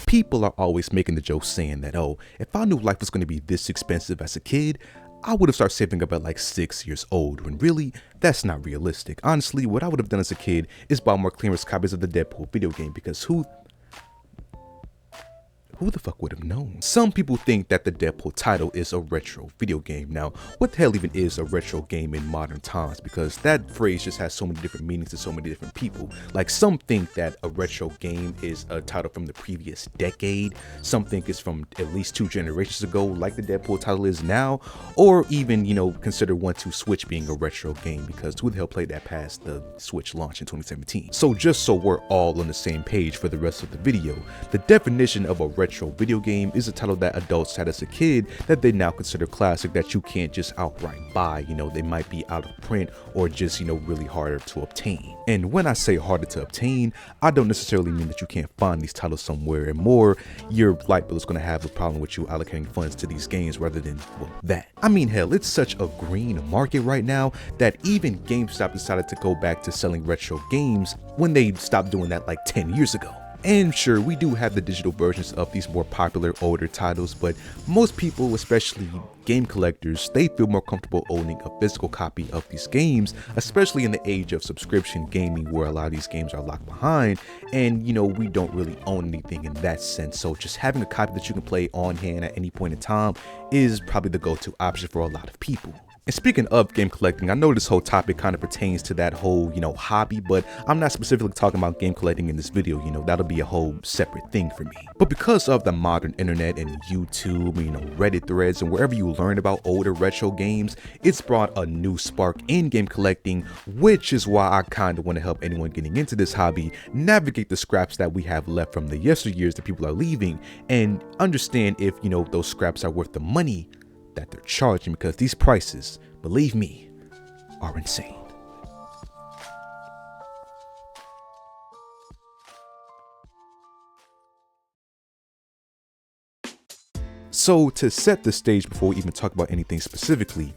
People are always making the joke saying that, oh, if I knew life was going to be this expensive as a kid, I would have started saving up at like 6 years old, when really, that's not realistic. Honestly, what I would have done as a kid is buy more clearance copies of the Deadpool video game, because who the fuck would have known? Some people think that the Deadpool title is a retro video game. Now, what the hell even is a retro game in modern times? Because that phrase just has so many different meanings to so many different people. Like, some think that a retro game is a title from the previous decade. Some think it's from at least 2 generations ago, like the Deadpool title is now. Or even, you know, consider 1-2 Switch being a retro game, because who the hell played that past the Switch launch in 2017? So just so we're all on the same page for the rest of the video, the definition of a retro video game is a title that adults had as a kid that they now consider classic, that you can't just outright buy. You know, they might be out of print or just, you know, really harder to obtain. And when I say harder to obtain, I don't necessarily mean that you can't find these titles somewhere, and more, your light bill is going to have a problem with you allocating funds to these games rather than, well, that. I mean, hell, it's such a green market right now that even GameStop decided to go back to selling retro games when they stopped doing that like 10 years ago. And sure, we do have the digital versions of these more popular older titles, but most people, especially game collectors, they feel more comfortable owning a physical copy of these games, especially in the age of subscription gaming where a lot of these games are locked behind, and you know, we don't really own anything in that sense. So just having a copy that you can play on hand at any point in time is probably the go-to option for a lot of people. And speaking of game collecting, I know this whole topic kind of pertains to that whole, you know, hobby, but I'm not specifically talking about game collecting in this video. You know, that'll be a whole separate thing for me. But because of the modern internet and YouTube, you know, Reddit threads, and wherever you learn about older retro games, it's brought a new spark in game collecting, which is why I kind of want to help anyone getting into this hobby navigate the scraps that we have left from the yesteryears that people are leaving, and understand if, you know, those scraps are worth the money that they're charging, because these prices, believe me, are insane. So to set the stage before we even talk about anything specifically,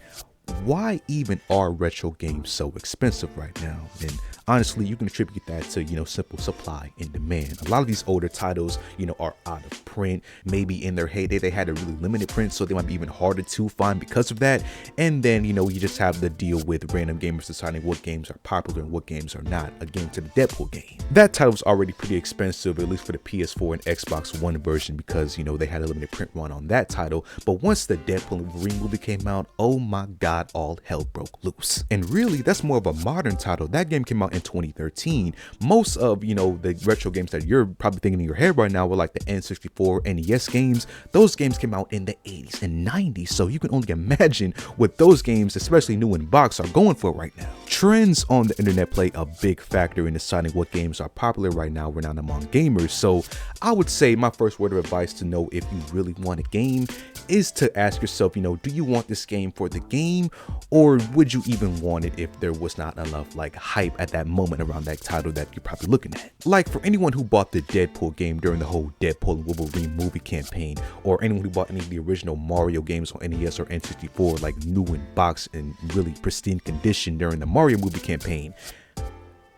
why even are retro games so expensive right now? And honestly, you can attribute that to, you know, simple supply and demand. A lot of these older titles, you know, are out of print. Maybe in their heyday they had a really limited print, so they might be even harder to find because of that. And then, you know, you just have the deal with random gamers deciding what games are popular and what games are not. Again, to the Deadpool game, that title was already pretty expensive, at least for the PS4 and Xbox One version, because, you know, they had a limited print run on that title. But once the Deadpool and Wolverine movie came out, oh my god, all hell broke loose. And really, that's more of a modern title. That game came out in 2013. Most of, you know, the retro games that you're probably thinking in your head right now were like the N64, NES games. Those games came out in the 80s and 90s, so you can only imagine what those games, especially new in box, are going for right now. Trends on the internet play a big factor in deciding what games are popular right now, renowned among gamers. So I would say my first word of advice to know if you really want a game is to ask yourself, you know, do you want this game for the game, or would you even want it if there was not enough like hype at that moment around that title that you're probably looking at? Like, for anyone who bought the Deadpool game during the whole Deadpool and Wolverine movie campaign, or anyone who bought any of the original Mario games on NES or N64, like new in box and really pristine condition during the Mario movie campaign,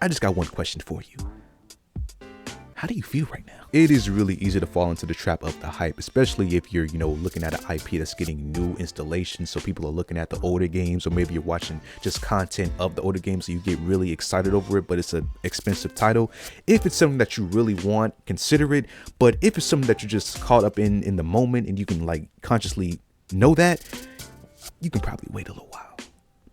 I just got one question for you. How do you feel right now? It is really easy to fall into the trap of the hype, especially if you're, you know, looking at an IP that's getting new installations. So people are looking at the older games, or maybe you're watching just content of the older games, so you get really excited over it, but it's an expensive title. If it's something that you really want, consider it. But if it's something that you're just caught up in the moment, and you can like consciously know that, you can probably wait a little while.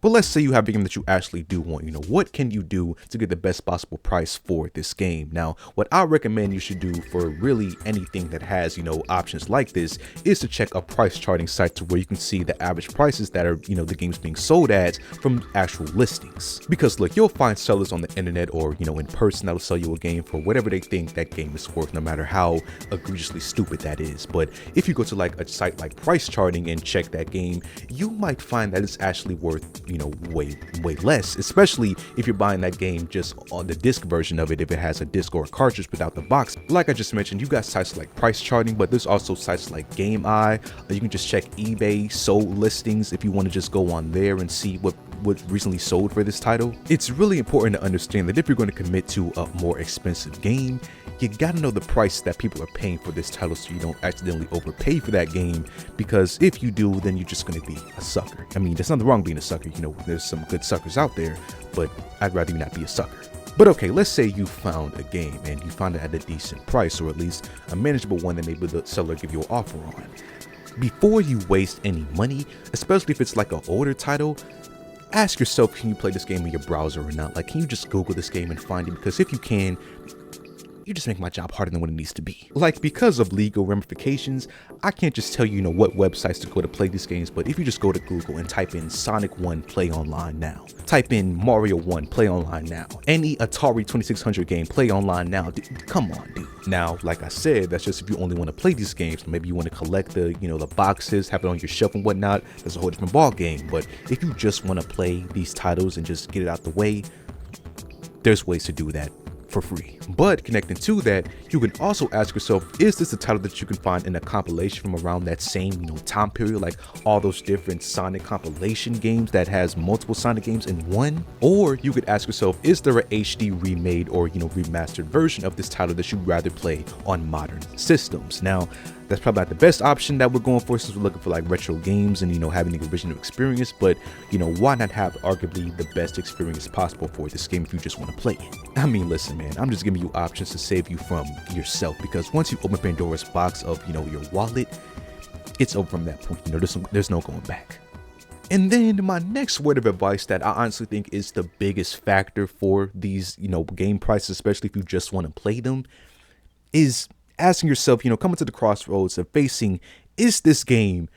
But let's say you have a game that you actually do want. You know, what can you do to get the best possible price for this game? Now, what I recommend you should do for really anything that has, you know, options like this is to check a price charting site, to where you can see the average prices that are, you know, the games being sold at from actual listings. Because look, you'll find sellers on the internet or, you know, in person that'll sell you a game for whatever they think that game is worth, no matter how egregiously stupid that is. But if you go to like a site like Price Charting and check that game, you might find that it's actually worth, you know, way less, especially if you're buying that game just on the disc version of it, if it has a disc or a cartridge without the box. Like I just mentioned, you've got sites like Price Charting, but there's also sites like GameEye. You can just check eBay sold listings if you want to just go on there and see what what recently sold for this title. It's really important to understand that if you're going to commit to a more expensive game, you gotta know the price that people are paying for this title so you don't accidentally overpay for that game, because if you do, then you're just gonna be a sucker. I mean, there's nothing wrong being a sucker, you know, there's some good suckers out there, but I'd rather you not be a sucker. But okay, let's say you found a game and you found it at a decent price, or at least a manageable one that maybe the seller give you an offer on. Before you waste any money, especially if it's like an older title, ask yourself, can you play this game in your browser or not? Like, can you just Google this game and find it? Because if you can, you just make my job harder than what it needs to be. Like, because of legal ramifications, I can't just tell you, you know, what websites to go to play these games, but if you just go to Google and type in Sonic 1 Play Online Now, type in Mario 1 Play Online Now, any Atari 2600 game Play Online Now, come on, dude. Now, like I said, that's just if you only want to play these games. Maybe you want to collect the, you know, the boxes, have it on your shelf and whatnot. That's a whole different ball game. But if you just want to play these titles and just get it out the way, there's ways to do that for free. But connecting to that, you can also ask yourself, is this a title that you can find in a compilation from around that same, you know, time period, like all those different Sonic compilation games that has multiple Sonic games in one? Or you could ask yourself, is there a HD remade or, you know, remastered version of this title that you'd rather play on modern systems? Now, that's probably not the best option that we're going for, since we're looking for like retro games and, you know, having the original experience. But, you know, why not have arguably the best experience possible for this game if you just want to play it? I mean, listen, man, I'm just giving you options to save you from yourself, because once you open Pandora's box of, you know, your wallet, it's over from that point. You know, there's no going back. And then my next word of advice that I honestly think is the biggest factor for these, you know, game prices, especially if you just want to play them, is asking yourself, you know, coming to the crossroads of facing, is this game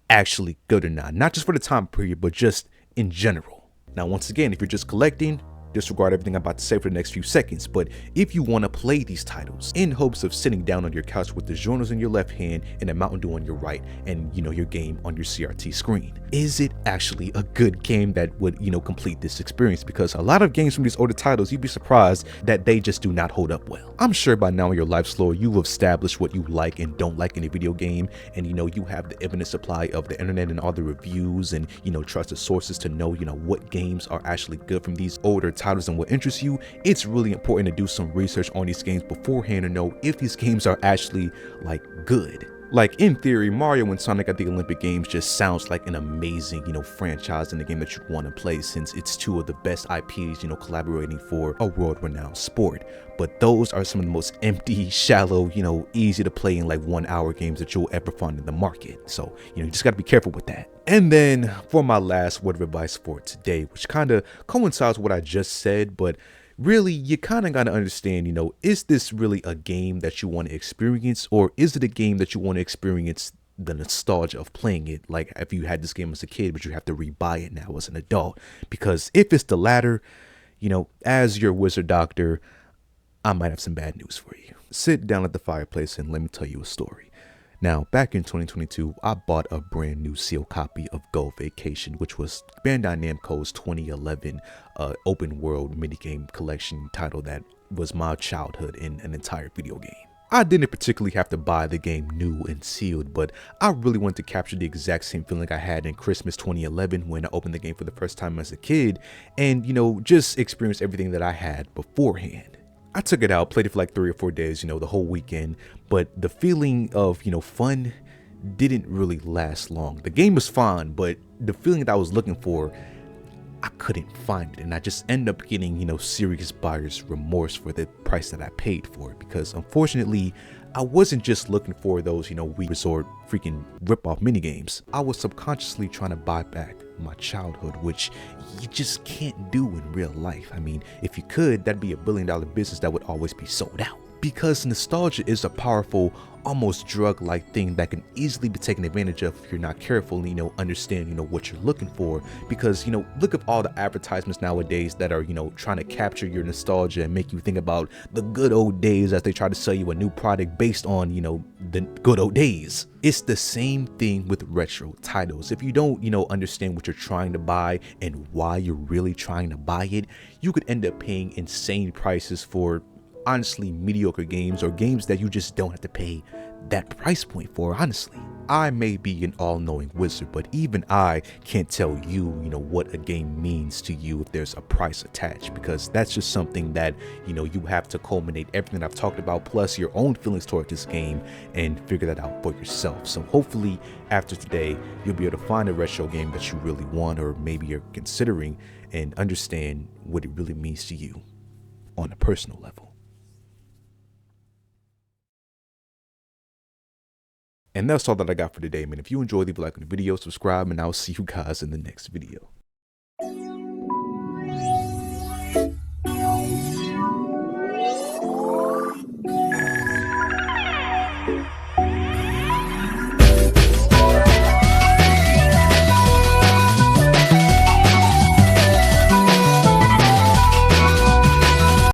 actually good or not? Not just for the time period, but just in general. Now, once again, if you're just collecting, disregard everything I'm about to say for the next few seconds. But if you want to play these titles in hopes of sitting down on your couch with the journals in your left hand and a Mountain Dew on your right, and, you know, your game on your CRT screen, is it actually a good game that would, you know, complete this experience? Because a lot of games from these older titles, you'd be surprised that they just do not hold up well. I'm sure by now in your life slow, you've established what you like and don't like in a video game, and, you know, you have the infinite supply of the internet and all the reviews and, you know, trusted sources to know, you know, what games are actually good from these older titles and what interests you. It's really important to do some research on these games beforehand to know if these games are actually like good. Like, in theory, Mario and Sonic at the Olympic Games just sounds like an amazing, you know, franchise in the game that you'd want to play, since it's two of the best IPs, you know, collaborating for a world-renowned sport. But those are some of the most empty, shallow, you know, easy to play in like 1 hour games that you'll ever find in the market. So, you know, you just got to be careful with that. And then for my last word of advice for today, which kind of coincides with what I just said, but really, you kind of got to understand, you know, is this really a game that you want to experience, or is it a game that you want to experience the nostalgia of playing it? Like, if you had this game as a kid, but you have to rebuy it now as an adult. Because if it's the latter, you know, as your wizard doctor, I might have some bad news for you. Sit down at the fireplace and let me tell you a story. Now, back in 2022, I bought a brand new sealed copy of Go Vacation, which was Bandai Namco's 2011 open world minigame collection title that was my childhood in an entire video game. I didn't particularly have to buy the game new and sealed, but I really wanted to capture the exact same feeling I had in Christmas 2011 when I opened the game for the first time as a kid, and, you know, just experience everything that I had beforehand. I took it out, played it for like 3 or 4 days, you know, the whole weekend, but the feeling of, you know, fun didn't really last long. The game was fun, but the feeling that I was looking for, I couldn't find it, and I just ended up getting, you know, serious buyer's remorse for the price that I paid for it, because unfortunately, I wasn't just looking for those, you know, Wii Resort freaking rip-off minigames. I was subconsciously trying to buy back my childhood, which you just can't do in real life. I mean, if you could, that'd be $1 billion business that would always be sold out. Because nostalgia is a powerful, almost drug-like thing that can easily be taken advantage of if you're not careful and, you know, understand, you know, what you're looking for. Because, you know, look at all the advertisements nowadays that are, you know, trying to capture your nostalgia and make you think about the good old days as they try to sell you a new product based on, you know, the good old days. It's the same thing with retro titles. If you don't, you know, understand what you're trying to buy and why you're really trying to buy it, you could end up paying insane prices for honestly mediocre games or games that you just don't have to pay that price point for, honestly. I may be an all-knowing wizard, but even I can't tell you, what a game means to you if there's a price attached, because that's just something that, you have to culminate everything I've talked about, plus your own feelings toward this game, and figure that out for yourself. So hopefully after today, you'll be able to find a retro game that you really want, or maybe you're considering, and understand what it really means to you on a personal level. And that's all that I got for today, man. If you enjoyed, leave a like on the video, subscribe, and I'll see you guys in the next video.